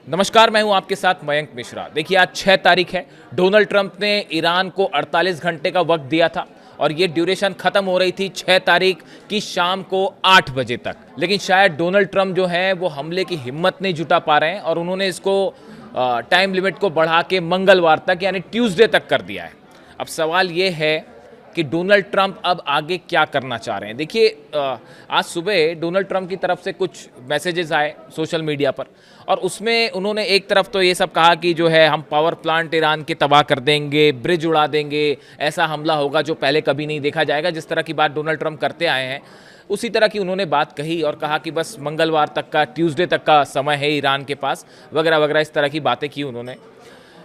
नमस्कार, मैं हूं आपके साथ मयंक मिश्रा। देखिए, आज 6 तारीख है। डोनाल्ड ट्रंप ने ईरान को 48 घंटे का वक्त दिया था और ये ड्यूरेशन खत्म हो रही थी 6 तारीख की शाम को 8 बजे तक। लेकिन शायद डोनाल्ड ट्रंप जो है वो हमले की हिम्मत नहीं जुटा पा रहे हैं और उन्होंने इसको टाइम लिमिट को बढ़ा के मंगलवार तक यानी ट्यूसडे तक कर दिया है। अब सवाल ये है कि डोनाल्ड ट्रंप अब आगे क्या करना चाह रहे हैं। देखिए, आज सुबह डोनाल्ड ट्रंप की तरफ से कुछ मैसेजेस आए सोशल मीडिया पर और उसमें उन्होंने एक तरफ तो ये सब कहा कि जो है हम पावर प्लांट ईरान के तबाह कर देंगे, ब्रिज उड़ा देंगे, ऐसा हमला होगा जो पहले कभी नहीं देखा जाएगा। जिस तरह की बात डोनाल्ड ट्रंप करते आए हैं उसी तरह की उन्होंने बात कही और कहा कि बस मंगलवार तक का, ट्यूसडे तक का समय है ईरान के पास, वगैरह वगैरह इस तरह की बातें की उन्होंने।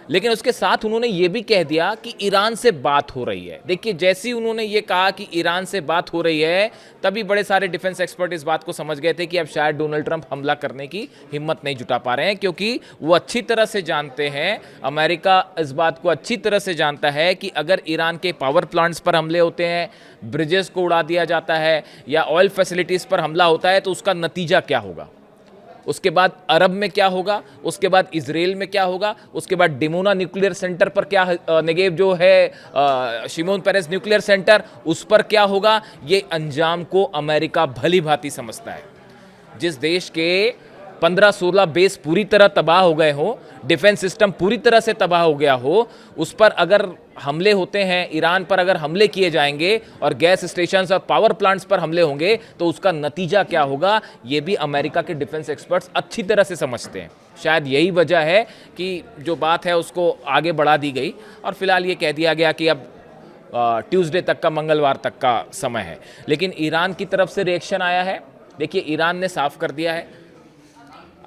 लेकिन उसके साथ उन्होंने ये भी कह दिया कि ईरान से बात हो रही है। देखिए, जैसे ही उन्होंने ये कहा कि ईरान से बात हो रही है तभी बड़े सारे डिफेंस एक्सपर्ट इस बात को समझ गए थे कि अब शायद डोनाल्ड ट्रंप हमला करने की हिम्मत नहीं जुटा पा रहे हैं, क्योंकि वो अच्छी तरह से जानते हैं, अमेरिका इस बात को अच्छी तरह से जानता है कि अगर ईरान के पावर प्लांट्स पर हमले होते हैं, ब्रिजेस को उड़ा दिया जाता है या ऑयल फैसिलिटीज़ पर हमला होता है तो उसका नतीजा क्या होगा, उसके बाद अरब में क्या होगा, उसके बाद इजराइल में क्या होगा, उसके बाद डिमोना न्यूक्लियर सेंटर पर क्या, नेगेव जो है शिमोन पेरेस न्यूक्लियर सेंटर, उस पर क्या होगा। ये अंजाम को अमेरिका भली भांति समझता है। जिस देश के 15-16 बेस पूरी तरह तबाह हो गए हो, डिफेंस सिस्टम पूरी तरह से तबाह हो गया हो, उस पर अगर हमले होते हैं, ईरान पर अगर हमले किए जाएंगे और गैस स्टेशंस और पावर प्लांट्स पर हमले होंगे तो उसका नतीजा क्या होगा, ये भी अमेरिका के डिफेंस एक्सपर्ट्स अच्छी तरह से समझते हैं। शायद यही वजह है कि जो बात है उसको आगे बढ़ा दी गई और फिलहाल ये कह दिया गया कि अब ट्यूसडे तक का, मंगलवार तक का समय है। लेकिन ईरान की तरफ से रिएक्शन आया है। देखिए, ईरान ने साफ कर दिया है,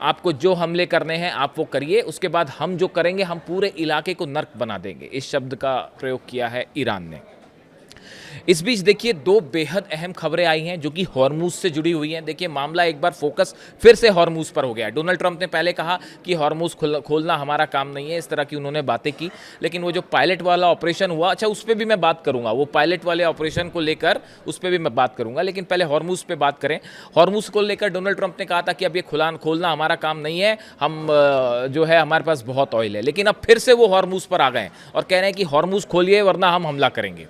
आपको जो हमले करने हैं आप वो करिए, उसके बाद हम जो करेंगे हम पूरे इलाके को नर्क बना देंगे। इस शब्द का प्रयोग किया है ईरान ने। इस बीच देखिए, दो बेहद अहम खबरें आई हैं जो कि हॉर्मूज से जुड़ी हुई हैं। देखिए, मामला एक बार फोकस फिर से हॉर्मूज पर हो गया है। डोनाल्ड ट्रंप ने पहले कहा कि हॉर्मूज खोलना हमारा काम नहीं है, इस तरह की उन्होंने बातें की। लेकिन वो जो पायलट वाला ऑपरेशन हुआ, अच्छा उस पर भी मैं बात करूंगा, वो पायलट वाले ऑपरेशन को लेकर उस पर भी मैं बात करूंगा। लेकिन पहले हॉर्मूज पे बात करें। हॉर्मूज को लेकर डोनाल्ड ट्रंप ने कहा था कि अब ये खोलना हमारा काम नहीं है, हम जो है हमारे पास बहुत ऑयल है। लेकिन अब फिर से वो हॉर्मूज पर आ गए और कह रहे हैं कि हॉर्मूज खोलिए वरना हम हमला करेंगे।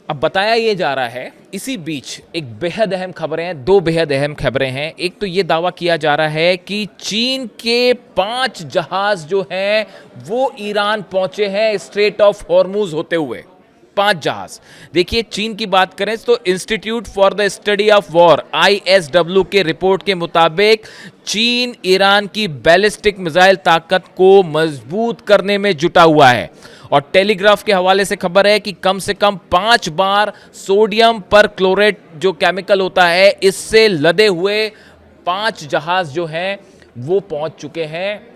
अब बताया ये जा रहा है, इसी बीच एक बेहद अहम खबरें हैं, दो बेहद अहम खबरें हैं। एक तो ये दावा किया जा रहा है कि चीन के 5 जहाज जो हैं वो ईरान पहुंचे हैं स्ट्रेट ऑफ हॉर्मूज होते हुए। 5 जहाज। देखिए, चीन की बात करें तो institute for the study of war ISW के रिपोर्ट के मुताबिक चीन ईरान की बैलिस्टिक मिसाइल ताकत को मजबूत करने में जुटा हुआ है। और टेलीग्राफ के हवाले से खबर है कि कम से कम 5 बार सोडियम पर क्लोरेट जो केमिकल होता है, इससे लदे हुए 5 जहाज जो हैं वो पहुंच चुके हैं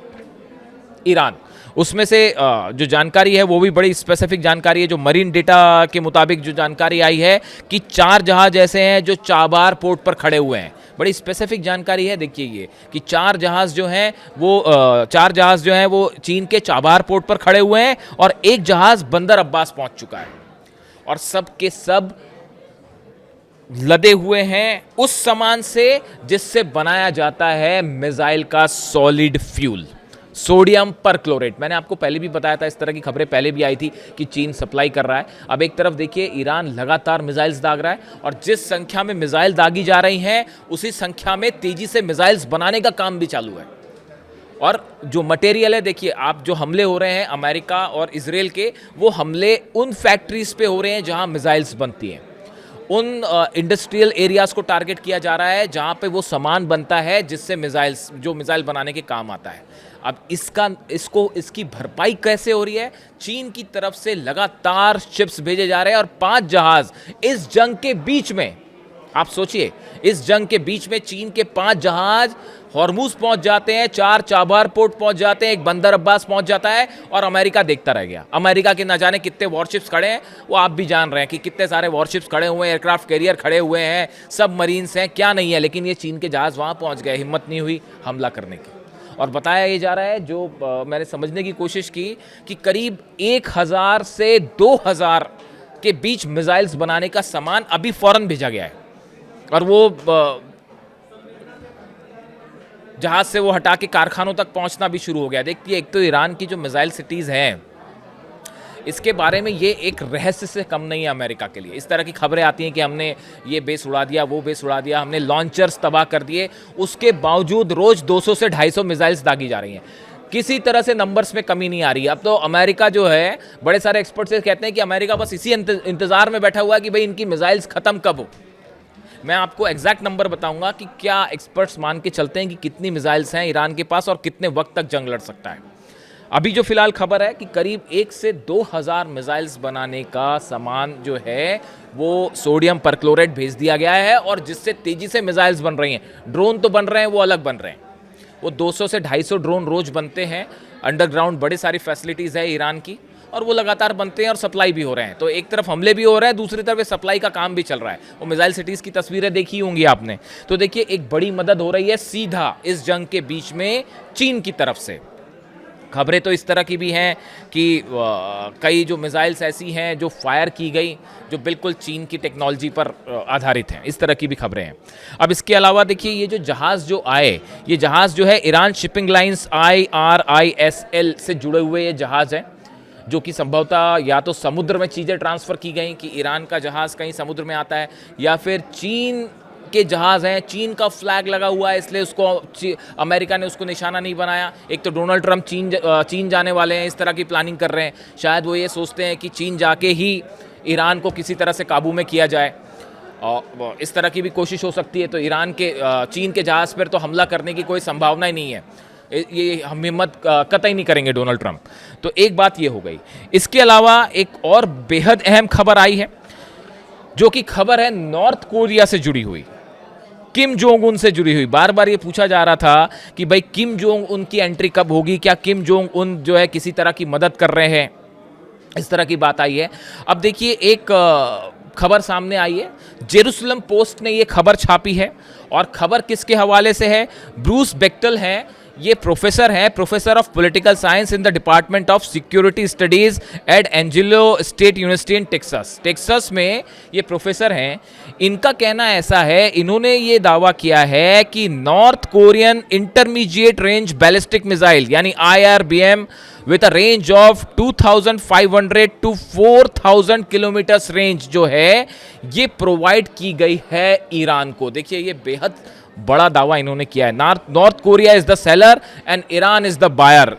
ईरान। उसमें से जो जानकारी है वो भी बड़ी स्पेसिफिक जानकारी है। जो मरीन डेटा के मुताबिक जो जानकारी आई है कि 4 जहाज ऐसे हैं जो चाबार पोर्ट पर खड़े हुए हैं। बड़ी स्पेसिफिक जानकारी है। देखिए, ये कि 4 जहाज जो हैं वो चीन के चाबार पोर्ट पर खड़े हुए हैं और एक जहाज बंदर अब्बास पहुंच चुका है और सब के सब लदे हुए हैं उस सामान से जिससे बनाया जाता है मिसाइल का सॉलिड फ्यूल, सोडियम पर क्लोरेट। मैंने आपको पहले भी बताया था, इस तरह की खबरें पहले भी आई थी कि चीन सप्लाई कर रहा है। अब एक तरफ देखिए, ईरान लगातार मिसाइल्स दाग रहा है और जिस संख्या में मिसाइल दागी जा रही हैं उसी संख्या में तेजी से मिसाइल्स बनाने का काम भी चालू है। और जो मटेरियल है, देखिए आप, जो हमले हो रहे हैं अमेरिका और इजराइल के, वो हमले उन फैक्ट्रीज पे हो रहे हैं जहां मिसाइल्स बनती हैं, उन इंडस्ट्रियल एरियाज को टारगेट किया जा रहा है जहां पे वो सामान बनता है जिससे मिसाइल बनाने के काम आता है। अब इसकी भरपाई कैसे हो रही है? चीन की तरफ से लगातार शिप्स भेजे जा रहे हैं और 5 जहाज इस जंग के बीच में, आप सोचिए, इस जंग के बीच में चीन के 5 जहाज हॉर्मूज पहुंच जाते हैं, 4 चाबार पोर्ट पहुंच जाते हैं, एक बंदर अब्बास पहुंच जाता है और अमेरिका देखता रह गया। अमेरिका के ना जाने कितने वॉरशिप्स खड़े हैं, वो आप भी जान रहे हैं कि कितने सारे वॉरशिप्स खड़े हुए हैं, एयरक्राफ्ट कैरियर खड़े हुए हैं, सब मरीन्स हैं, क्या नहीं है। लेकिन ये चीन के जहाज वहां पहुंच गए, हिम्मत नहीं हुई हमला करने की। और बताया ये जा रहा है, जो मैंने समझने की कोशिश की, कि करीब 1000 से 2000 के बीच मिसाइल्स बनाने का सामान अभी फौरन भेजा गया है और वो जहाज़ से वो हटा के कारखानों तक पहुंचना भी शुरू हो गया। देखिए, एक तो ईरान की जो मिसाइल सिटीज़ हैं, इसके बारे में ये एक रहस्य से कम नहीं है अमेरिका के लिए। इस तरह की खबरें आती हैं कि हमने ये बेस उड़ा दिया, वो बेस उड़ा दिया, हमने लॉन्चर्स तबाह कर दिए, उसके बावजूद रोज़ 200 से 250 मिसाइल्स दागी जा रही हैं। किसी तरह से नंबर्स में कमी नहीं आ रही है। अब तो अमेरिका जो है, बड़े सारे एक्सपर्ट्स कहते हैं कि अमेरिका बस इसी इंतज़ार में बैठा हुआ है कि भाई इनकी मिसाइल्स ख़त्म कब हो। मैं आपको एग्जैक्ट नंबर बताऊंगा कि क्या एक्सपर्ट्स मान के चलते हैं कि कितनी मिसाइल्स हैं ईरान के पास और कितने वक्त तक जंग लड़ सकता है। अभी जो फिलहाल खबर है कि करीब 1 से 2,000 मिसाइल्स बनाने का सामान जो है वो सोडियम परक्लोरेट भेज दिया गया है, और जिससे तेजी से मिसाइल्स बन रही हैं। ड्रोन तो बन रहे हैं, वो अलग बन रहे हैं। वो 200 से 250 ड्रोन रोज बनते हैं। अंडरग्राउंड बड़ी सारी फैसिलिटीज़ है ईरान की, और वो लगातार बनते हैं और सप्लाई भी हो रहे हैं। तो एक तरफ हमले भी हो रहे हैं, दूसरी तरफ सप्लाई का काम भी चल रहा है। वो मिसाइल सिटीज़ की तस्वीरें देखी होंगी आपने। तो देखिए, एक बड़ी मदद हो रही है सीधा इस जंग के बीच में चीन की तरफ से। खबरें तो इस तरह की भी हैं कि कई जो मिसाइल्स ऐसी हैं जो फायर की गई, जो बिल्कुल चीन की टेक्नोलॉजी पर आधारित हैं। इस तरह की भी खबरें हैं। अब इसके अलावा देखिए, ये जो जहाज़ जो आए, ये जहाज़ जो है ईरान शिपिंग लाइंस IRISL से जुड़े हुए ये जहाज़ हैं, जो कि संभवतः या तो समुद्र में चीज़ें ट्रांसफ़र की गई कि ईरान का जहाज़ कहीं समुद्र में आता है, या फिर चीन के जहाज़ हैं, चीन का फ्लैग लगा हुआ है, इसलिए उसको अमेरिका ने उसको निशाना नहीं बनाया। एक तो डोनाल्ड ट्रंप चीन जाने वाले हैं, इस तरह की प्लानिंग कर रहे हैं। शायद वो ये सोचते हैं कि चीन जाके ही ईरान को किसी तरह से काबू में किया जाए, और इस तरह की भी कोशिश हो सकती है। तो ईरान के चीन के जहाज़ पर तो हमला करने की कोई संभावना ही नहीं है, ये हम हिम्मत कतई नहीं करेंगे डोनाल्ड ट्रंप। तो एक बात ये हो गई। इसके अलावा एक और बेहद अहम खबर आई है, जो कि खबर है नॉर्थ कोरिया से जुड़ी हुई, किम जोंग उन से जुड़ी हुई। बार बार ये पूछा जा रहा था कि भाई किम जोंग उन की एंट्री कब होगी, क्या किम जोंग उन जो है किसी तरह की मदद कर रहे हैं, इस तरह की बात आई है। अब देखिए, एक खबर सामने आई है, जेरूसलम पोस्ट ने ये खबर छापी है, और खबर किसके हवाले से है? ब्रूस बेक्टल हैं, ये प्रोफेसर हैं, professor of political science in the department of security studies at Angelo State University in Texas में ये प्रोफेसर हैं। इनका कहना ऐसा है, इन्होंने ये दावा किया है कि North Korean intermediate range ballistic missile यानी IRBM with a range of 2500 to 4000 kilometres range जो है, ये प्रोवाइड की गई है ईरान को। देखिए, ये बेहद बड़ा दावा इन्होंने किया है। North Korea is the seller and Iran is the buyer.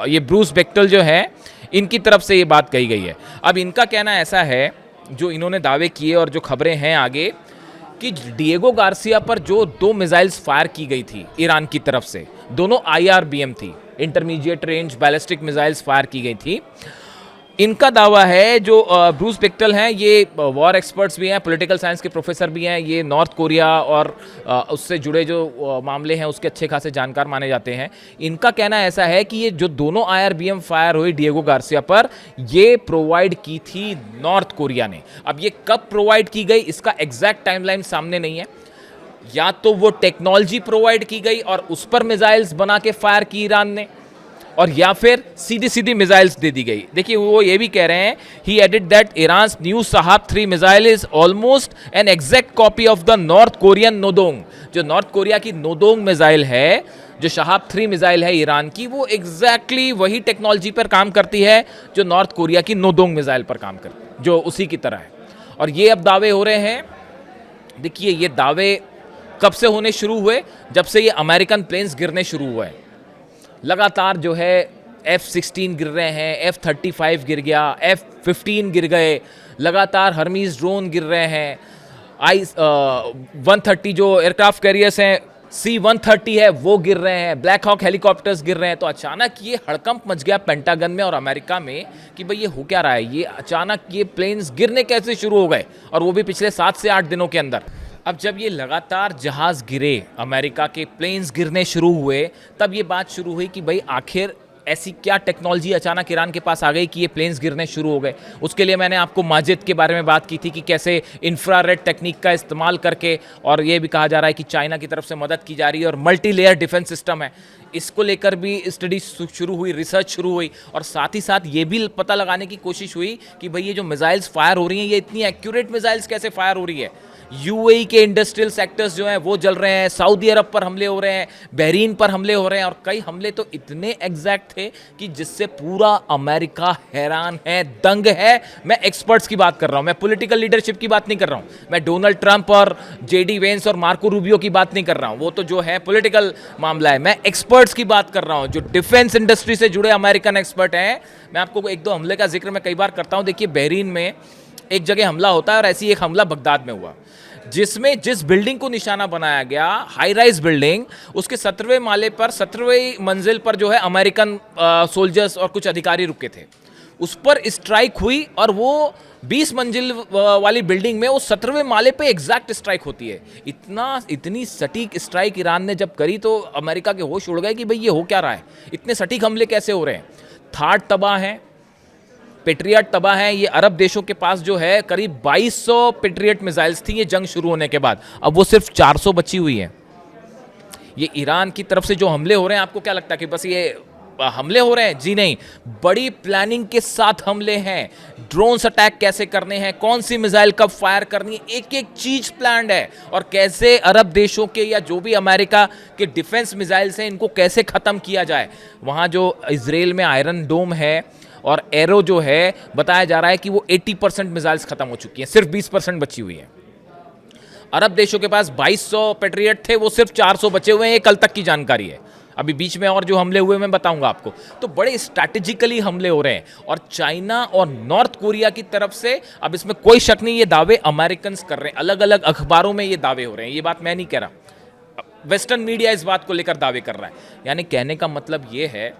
ये ब्रूस बेक्टल जो है, इनकी तरफ से ये बात कही गई है। अब इनका कहना ऐसा है, जो इन्होंने दावे किए और जो खबरें हैं आगे, कि डिएगो गार्सिया पर जो 2 मिसाइल्स फायर की गई थी ईरान की तरफ से, दोनों IRBM थी, intermediate range ballistic missiles fire की गई थी। इनका दावा है, जो ब्रूस बेक्टल हैं, ये वॉर एक्सपर्ट्स भी हैं, पॉलिटिकल साइंस के प्रोफेसर भी हैं, ये नॉर्थ कोरिया और उससे जुड़े जो मामले हैं उसके अच्छे खासे जानकार माने जाते हैं। इनका कहना ऐसा है कि ये जो दोनों IRBM फायर हुई डिएगो गार्सिया पर, ये प्रोवाइड की थी नॉर्थ कोरिया ने। अब ये कब प्रोवाइड की गई, इसका एग्जैक्ट टाइमलाइन सामने नहीं है। या तो वो टेक्नोलॉजी प्रोवाइड की गई और उस पर मिसाइल्स बना के फायर की ईरान ने, और या फिर सीधी सीधी मिसाइल्स दे दी गई। देखिए, वो ये भी कह रहे हैं, he added that Iran's new Shahab 3 missile is almost an exact copy of the North Korean Nodong. जो नॉर्थ कोरिया की नोदोंग मिसाइल है, जो शहाब 3 मिसाइल है ईरान की, वो एग्जैक्टली वही टेक्नोलॉजी पर काम करती है जो नॉर्थ कोरिया की नोदोंग मिसाइल पर काम करती है, जो उसी की तरह है। और ये अब दावे हो रहे हैं। देखिए, ये दावे कब से होने शुरू हुए? जब से ये अमेरिकन प्लेन्स गिरने शुरू हुए। लगातार जो है F-16 गिर रहे हैं, F-35 गिर गया, F-15 गिर गए, लगातार हर्मीज ड्रोन गिर रहे हैं, I-130 जो एयरक्राफ्ट कैरियर्स हैं, C-130 है, वो गिर रहे हैं, ब्लैक हॉक हेलीकॉप्टर्स गिर रहे हैं। तो अचानक ये हड़कंप मच गया पेंटागन में और अमेरिका में कि भाई ये हो क्या रहा है, ये अचानक ये प्लेन्स गिरने कैसे शुरू हो गए, और वो भी पिछले 7 से 8 दिनों के अंदर। अब जब ये लगातार जहाज़ गिरे, अमेरिका के प्लेन्स गिरने शुरू हुए, तब ये बात शुरू हुई कि भाई आखिर ऐसी क्या टेक्नोलॉजी अचानक ईरान के पास आ गई कि ये प्लेन्स गिरने शुरू हो गए। उसके लिए मैंने आपको माजिद के बारे में बात की थी कि कैसे इंफ्रारेड टेक्निक का इस्तेमाल करके, और ये भी कहा जा रहा है कि चाइना की तरफ से मदद की जा रही है, और मल्टी लेयर डिफेंस सिस्टम है, इसको लेकर भी स्टडी शुरू हुई, रिसर्च शुरू हुई। और साथ ही साथ ये भी पता लगाने की कोशिश हुई कि भाई ये जो मिसाइल्स फायर हो रही हैं, ये इतनी एक्यूरेट मिसाइल्स कैसे फायर हो रही है। यूएई के इंडस्ट्रियल सेक्टर्स जो हैं वो जल रहे हैं, सऊदी अरब पर हमले हो रहे हैं, बहरीन पर हमले हो रहे हैं, और कई हमले तो इतने एग्जैक्ट थे कि जिससे पूरा अमेरिका हैरान है, दंग है। मैं एक्सपर्ट्स की बात कर रहा हूं, मैं पॉलिटिकल लीडरशिप की बात नहीं कर रहा हूं, मैं डोनाल्ड ट्रंप और जेडी वेंस और मार्को रूबियो की बात नहीं कर रहा हूं, वो तो जो है पॉलिटिकल मामला है। मैं एक्सपर्ट्स की बात कर रहा हूं, जो डिफेंस इंडस्ट्री से जुड़े अमेरिकन एक्सपर्ट हैं। मैं आपको एक दो हमले का जिक्र मैं कई बार करता हूं। देखिए, बहरीन में एक जगह हमला होता है और ऐसी एक हमला बगदाद में हुआ, जिसमें जिस बिल्डिंग को निशाना बनाया गया, हाई राइज बिल्डिंग, उसके 17वें माले पर 17वें मंजिल पर जो है अमेरिकन सोल्जर्स और कुछ अधिकारी रुके थे। उस पर स्ट्राइक हुई और वो 20 मंजिल वाली बिल्डिंग में वो 17वें माले पे एग्जैक्ट स्ट्राइक होती है। इतनी सटीक स्ट्राइक ईरान ने जब करी तो अमेरिका के होश उड़ गए कि भाई ये हो क्या रहा है, इतने सटीक हमले कैसे हो रहे हैं। थार्ड तबाह है, पेट्रियट तबाह है। ये अरब देशों के पास जो है करीब 2200 पेट्रियट मिसाइल्स थी ये जंग शुरू होने के बाद, अब वो सिर्फ 400 बची हुई हैं। ये ईरान की तरफ से जो हमले हो रहे हैं, आपको क्या लगता है कि बस ये हमले हो रहे हैं? जी नहीं, बड़ी प्लानिंग के साथ हमले हैं। ड्रोन्स अटैक कैसे करने हैं, कौन सी मिसाइल कब फायर करनी है, एक एक चीज प्लान्ड है। और कैसे अरब देशों के या जो भी अमेरिका के डिफेंस मिसाइल्स हैं इनको कैसे खत्म किया जाए। वहां जो इजराइल में आयरन डोम है और एरो जो है, बताया जा रहा है कि वो 80% मिसाइल्स खत्म हो चुकी हैं, सिर्फ 20% बची हुई है। अरब देशों के पास 2200 पेट्रियट थे, वो सिर्फ 400 बचे हुए हैं। ये कल तक की जानकारी है, अभी बीच में और जो हमले हुए मैं बताऊंगा आपको। तो बड़े स्ट्रैटेजिकली हमले हो रहे हैं। और चाइना और नॉर्थ कोरिया की तरफ से, अब इसमें कोई शक नहीं, ये दावे अमेरिकन कर रहे हैं, अलग अलग अखबारों में ये दावे हो रहे हैं, ये बात मैं नहीं कह रहा, वेस्टर्न मीडिया इस बात को लेकर दावे कर रहा है। यानी कहने का मतलब ये है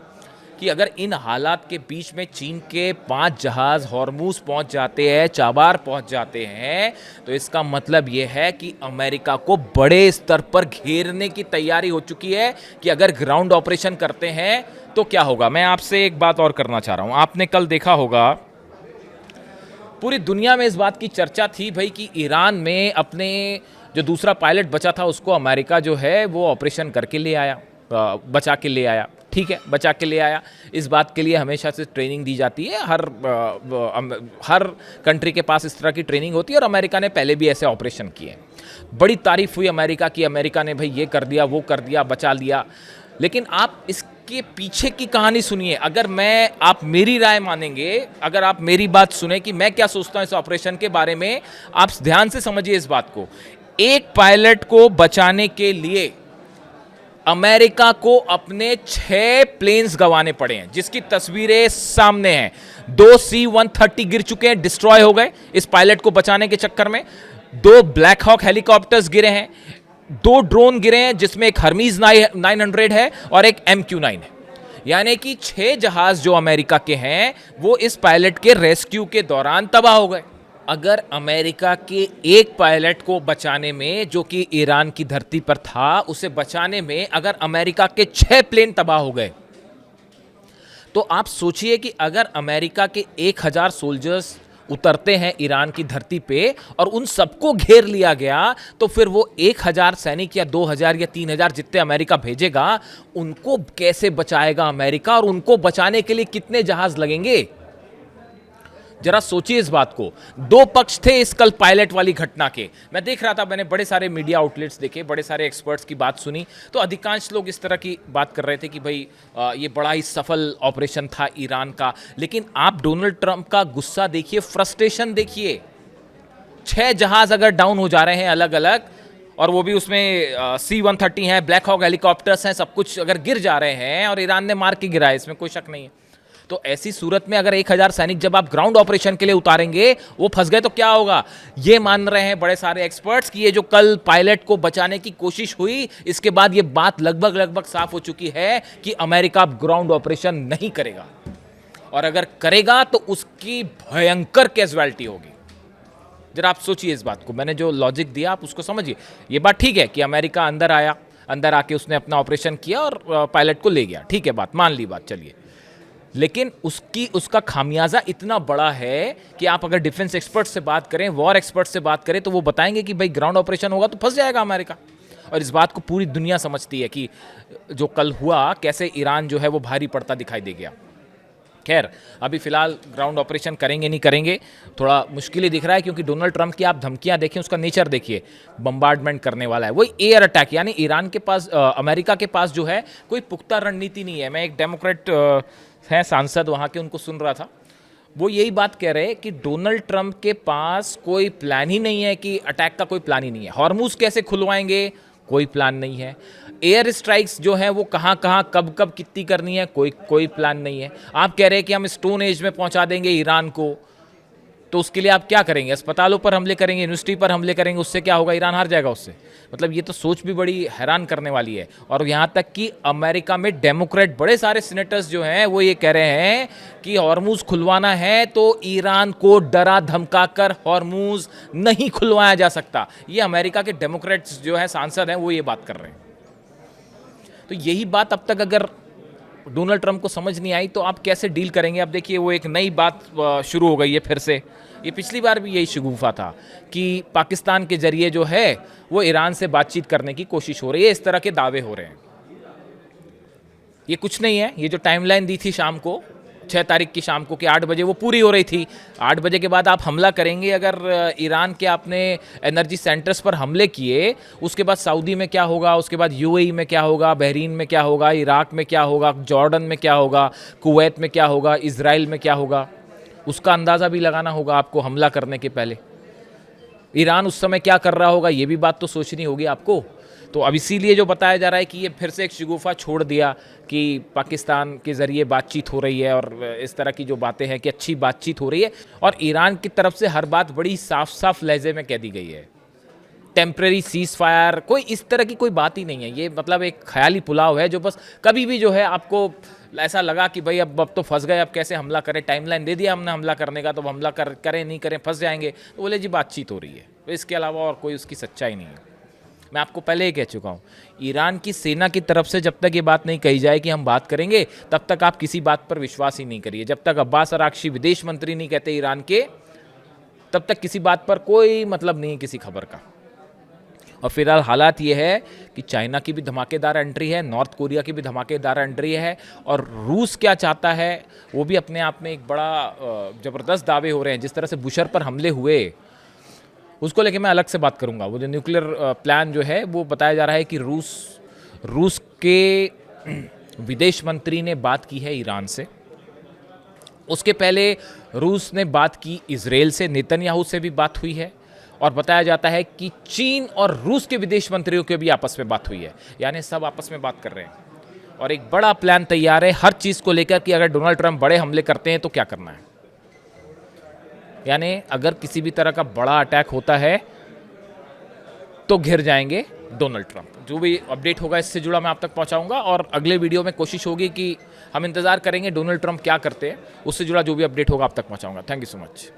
कि अगर इन हालात के बीच में चीन के 5 जहाज हॉर्मूज पहुंच जाते हैं, चाबार पहुंच जाते हैं, तो इसका मतलब यह है कि अमेरिका को बड़े स्तर पर घेरने की तैयारी हो चुकी है कि अगर ग्राउंड ऑपरेशन करते हैं तो क्या होगा। मैं आपसे एक बात और करना चाह रहा हूं। आपने कल देखा होगा पूरी दुनिया में इस बात की चर्चा थी भाई कि ईरान में अपने जो दूसरा पायलट बचा था उसको अमेरिका जो है वो ऑपरेशन करके ले आया, बचा के ले आया। ठीक है, बचा के ले आया। इस बात के लिए हमेशा से ट्रेनिंग दी जाती है, हर कंट्री के पास इस तरह की ट्रेनिंग होती है और अमेरिका ने पहले भी ऐसे ऑपरेशन किए। बड़ी तारीफ हुई अमेरिका की, अमेरिका ने भाई ये कर दिया, वो कर दिया, बचा लिया। लेकिन आप इसके पीछे की कहानी सुनिए। अगर आप मेरी राय मानेंगे, अगर आप मेरी बात सुने कि मैं क्या सोचता हूँ इस ऑपरेशन के बारे में, आप ध्यान से समझिए इस बात को। एक पायलट को बचाने के लिए अमेरिका को अपने 6 प्लेन्स गंवाने पड़े हैं, जिसकी तस्वीरें सामने हैं। 2 C-130 गिर चुके हैं, डिस्ट्रॉय हो गए इस पायलट को बचाने के चक्कर में। 2 ब्लैक हॉक हेलीकॉप्टर्स गिरे हैं, 2 ड्रोन गिरे हैं, जिसमें एक हर्मीज 900 है और एक MQ-9 है। यानी कि 6 जहाज जो अमेरिका के हैं वो इस पायलट के रेस्क्यू के दौरान तबाह हो गए। अगर अमेरिका के एक पायलट को बचाने में, जो कि ईरान की धरती पर था, उसे बचाने में अगर अमेरिका के 6 प्लेन तबाह हो गए, तो आप सोचिए कि अगर अमेरिका के 1000 सोल्जर्स उतरते हैं ईरान की धरती पे और उन सबको घेर लिया गया, तो फिर वो 1000 सैनिक या 2000 या 3000 जितने अमेरिका भेजेगा, उनको कैसे बचाएगा अमेरिका, और उनको बचाने के लिए कितने जहाज लगेंगे। जरा सोचिए इस बात को। 2 पक्ष थे इस कल पायलट वाली घटना के। मैं देख रहा था, मैंने बड़े सारे मीडिया आउटलेट्स देखे, बड़े सारे एक्सपर्ट्स की बात सुनी, तो अधिकांश लोग इस तरह की बात कर रहे थे कि भाई ये बड़ा ही सफल ऑपरेशन था ईरान का। लेकिन आप डोनाल्ड ट्रंप का गुस्सा देखिए, फ्रस्ट्रेशन देखिए। 6 जहाज अगर डाउन हो जा रहे हैं अलग अलग, और वो भी उसमें C-130 हैं, ब्लैक हॉक हेलीकॉप्टर्स हैं, सब कुछ अगर गिर जा रहे हैं और ईरान ने मार के गिराया, इसमें कोई शक नहीं है। तो ऐसी सूरत में अगर 1000 सैनिक जब आप ग्राउंड ऑपरेशन के लिए उतारेंगे, वो फंस गए तो क्या होगा। ये मान रहे हैं बड़े सारे एक्सपर्ट्स कि ये जो कल पायलट को बचाने की कोशिश हुई, इसके बाद ये बात लगभग साफ हो चुकी है कि अमेरिका ग्राउंड ऑपरेशन नहीं करेगा, और अगर करेगा तो उसकी भयंकर कैजुअलिटी होगी। जरा आप सोचिए इस बात को, मैंने जो लॉजिक दिया आप उसको समझिए। ये बात ठीक है कि अमेरिका अंदर आया, अंदर आके उसने अपना ऑपरेशन किया और पायलट को ले गया, ठीक है, बात मान ली बात, चलिए। लेकिन उसका खामियाजा इतना बड़ा है कि आप अगर डिफेंस एक्सपर्ट से बात करें, वॉर एक्सपर्ट से बात करें, तो वो बताएंगे कि भाई ग्राउंड ऑपरेशन होगा तो फंस जाएगा अमेरिका। और इस बात को पूरी दुनिया समझती है कि जो कल हुआ, कैसे ईरान जो है वो भारी पड़ता दिखाई दे गया। खैर अभी फिलहाल ग्राउंड ऑपरेशन करेंगे नहीं करेंगे थोड़ा मुश्किल ही दिख रहा है, क्योंकि डोनाल्ड ट्रंप की आप धमकियां देखें, उसका नेचर देखिए, बम्बार्डमेंट करने वाला है, वही एयर अटैक। यानी ईरान के पास अमेरिका के पास जो है कोई पुख्ता रणनीति नहीं है। मैं एक डेमोक्रेट हैं सांसद वहाँ के, उनको सुन रहा था, वो यही बात कह रहे हैं कि डोनाल्ड ट्रंप के पास कोई प्लान ही नहीं है, कि अटैक का कोई प्लान ही नहीं है। हॉर्मूज कैसे खुलवाएंगे, कोई प्लान नहीं है। एयर स्ट्राइक्स जो हैं वो कहाँ कहाँ कब कब कितनी करनी है, कोई प्लान नहीं है। आप कह रहे हैं कि हम स्टोन एज में पहुंचा देंगे ईरान को, तो उसके लिए आप क्या करेंगे? अस्पतालों पर हमले करेंगे, यूनिवर्सिटी पर हमले करेंगे, उससे क्या होगा? ईरान हार जाएगा उससे। मतलब ये तो सोच भी बड़ी हैरान करने वाली है। और यहाँ तक कि अमेरिका में डेमोक्रेट बड़े सारे सीनेटर्स जो हैं वो ये कह रहे हैं कि हॉर्मूज खुलवाना है तो ईरान को डरा धमका कर हॉर्मूज नहीं खुलवाया जा सकता। ये अमेरिका के डेमोक्रेट्स जो हैं सांसद हैं वो ये बात कर रहे हैं। तो यही बात अब तक अगर डोनाल्ड ट्रंप को समझ नहीं आई तो आप कैसे डील करेंगे? अब देखिए वो एक नई बात शुरू हो गई है फिर से। ये पिछली बार भी यही शगुफा था कि पाकिस्तान के जरिए जो है वो ईरान से बातचीत करने की कोशिश हो रही है, इस तरह के दावे हो रहे हैं। ये कुछ नहीं है, ये जो टाइमलाइन दी थी शाम को 6 तारीख की शाम को कि 8 बजे, वो पूरी हो रही थी। 8 बजे के बाद आप हमला करेंगे। अगर ईरान के आपने एनर्जी सेंटर्स पर हमले किए, उसके बाद सऊदी में क्या होगा, उसके बाद यूएई में क्या होगा, बहरीन में क्या होगा, इराक में क्या होगा, जॉर्डन में क्या होगा, कुवैत में क्या होगा, इजराइल में क्या होगा, उसका अंदाज़ा भी लगाना होगा आपको हमला करने के पहले। ईरान उस समय क्या कर रहा होगा, ये भी बात तो सोचनी होगी आपको। तो अब इसीलिए जो बताया जा रहा है कि ये फिर से एक शगुफा छोड़ दिया कि पाकिस्तान के ज़रिए बातचीत हो रही है, और इस तरह की जो बातें हैं कि अच्छी बातचीत हो रही है, और ईरान की तरफ से हर बात बड़ी साफ साफ लहजे में कह दी गई है। टेम्प्रेरी सीज फायर, कोई इस तरह की कोई बात ही नहीं है। ये मतलब एक ख्याली पुलाव है जो बस कभी भी जो है आपको ऐसा लगा कि भाई अब तो फंस गए, अब कैसे हमला करें, टाइमलाइन दे दिया हमने हमला करने का, तो हमला करें नहीं करें फंस जाएंगे, तो बोले जी बातचीत हो रही है। तो इसके अलावा और कोई उसकी सच्चाई नहीं है। मैं आपको पहले ही कह चुका हूँ, ईरान की सेना की तरफ से जब तक ये बात नहीं कही जाए कि हम बात करेंगे, तब तक आप किसी बात पर विश्वास ही नहीं करिए। जब तक अब्बास अराक्ची विदेश मंत्री नहीं कहते ईरान के, तब तक किसी बात पर कोई मतलब नहीं है किसी खबर का। और फिलहाल हालात ये है कि चाइना की भी धमाकेदार एंट्री है, नॉर्थ कोरिया की भी धमाकेदार एंट्री है, और रूस क्या चाहता है वो भी अपने आप में एक बड़ा ज़बरदस्त दावे हो रहे हैं। जिस तरह से बुशर पर हमले हुए, उसको लेके मैं अलग से बात करूंगा। वो जो न्यूक्लियर प्लान जो है वो बताया जा रहा है कि रूस के विदेश मंत्री ने बात की है ईरान से। उसके पहले रूस ने बात की इजराइल से, नेतन्याहू से भी बात हुई है, और बताया जाता है कि चीन और रूस के विदेश मंत्रियों के भी आपस में बात हुई है। यानी सब आपस में बात कर रहे हैं और एक बड़ा प्लान तैयार है हर चीज़ को लेकर कि अगर डोनाल्ड ट्रंप बड़े हमले करते हैं तो क्या करना है। यानी अगर किसी भी तरह का बड़ा अटैक होता है तो घिर जाएंगे डोनाल्ड ट्रंप। जो भी अपडेट होगा इससे जुड़ा मैं आप तक पहुंचाऊंगा, और अगले वीडियो में कोशिश होगी कि हम इंतज़ार करेंगे डोनाल्ड ट्रंप क्या करते हैं, उससे जुड़ा जो भी अपडेट होगा आप तक पहुंचाऊंगा। Thank you so much.